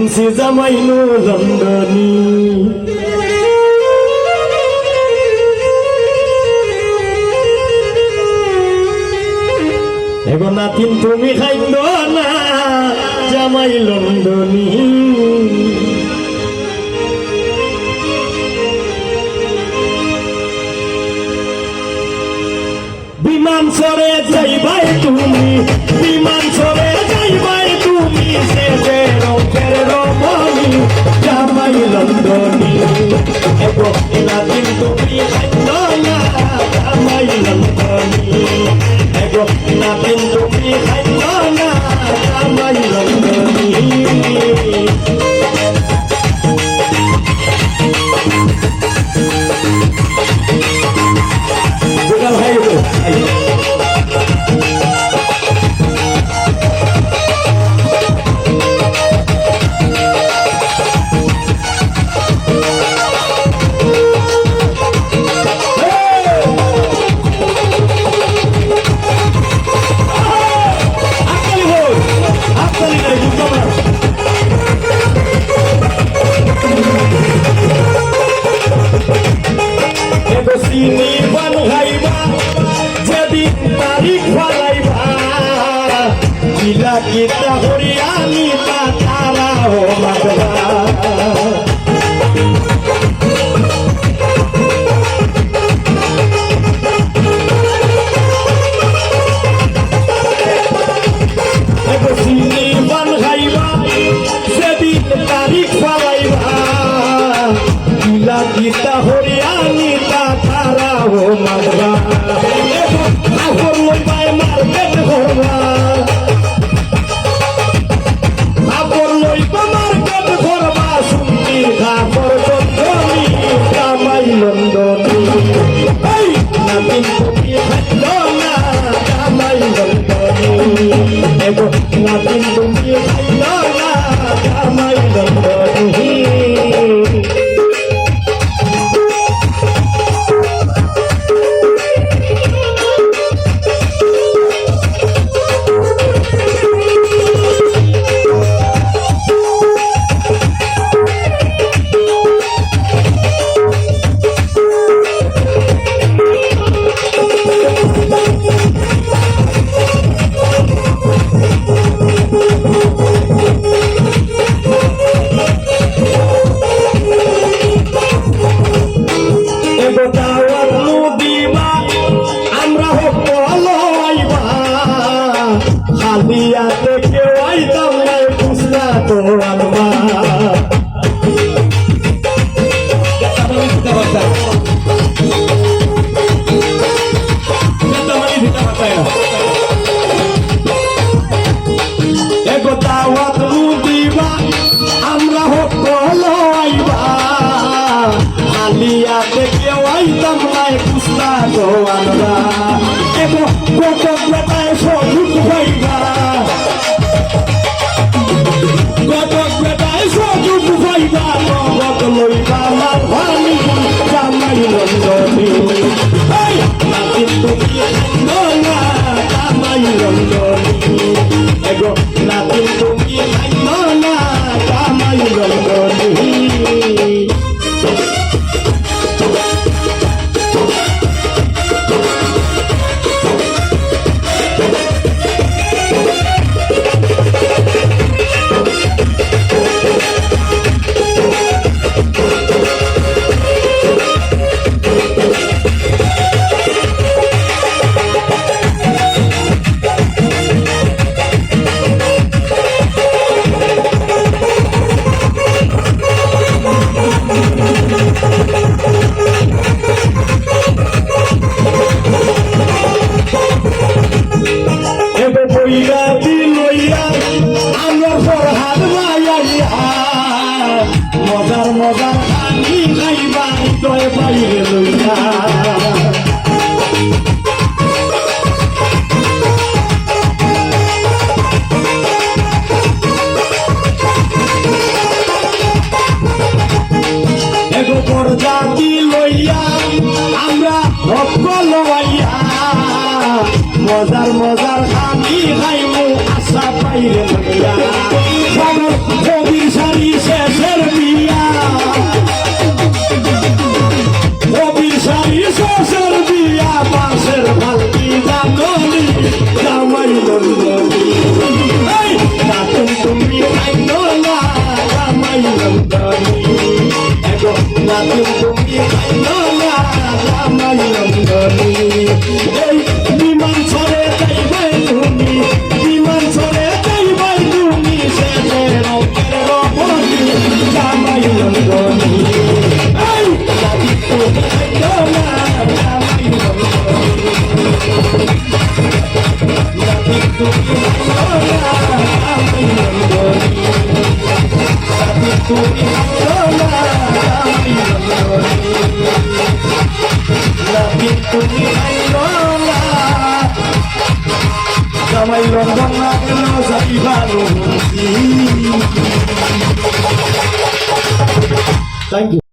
শুনছি জামাইলো লন্ডনী এগো নাতিন তুমি খাইল না জামাই লন্ডনী বিমান চড়ে যাইবাই তুমি বিমান চড়ে যাইবাই তুমি সে রঙের রমণী জামাই লন্ডনী এগো নাতিন তুমি খাইল না জামাই লন্ডনী এগো নাতিন তুমি খাইল না জামাই লন্ডনী kita huriani tatara ho magla ego sini ban ghaiba sedin tarik falaiba bila kita huriani tatara ho magla ego afur loy bay market horwa ego natin tumi khaylo na jamay londoni Lihat ke wajah mulai pusna tuan ma. Kata mali kita baca. Kata mali kita baca ya. Ego tawat mudiba amra hokolo aiba. Lihat ke wajah mulai pusna tuan ma. Ego kokok betai sojut baiba. Ego natin tumi ay mana kamay londoni মজার মজার আমি খাইবাই তয় বাইরে লইয়া এগো পরজাতি লইয়া আমরা সকল লইয়া মজার মজার আমি খাইবো আশা বাইরে লইয়া কবির সারি লঙ্ঘনী এই বিমান ছড়ে যাইবে তুমি বিমান ছড়ে যাইবে তুমি শেষে রঙের রমণী জামাই লঙ্ঘনী এই জাতি তুমি আইলো না জামাই লঙ্ঘনী জাতি তুমি আইলো না জামাই লঙ্ঘনী জাতি তুমি আইলো না জামাই লঙ্ঘনী জাতি তুমি আইলো না জামাই লঙ্ঘন না কেন যাইবানো থ্যাংক ইউ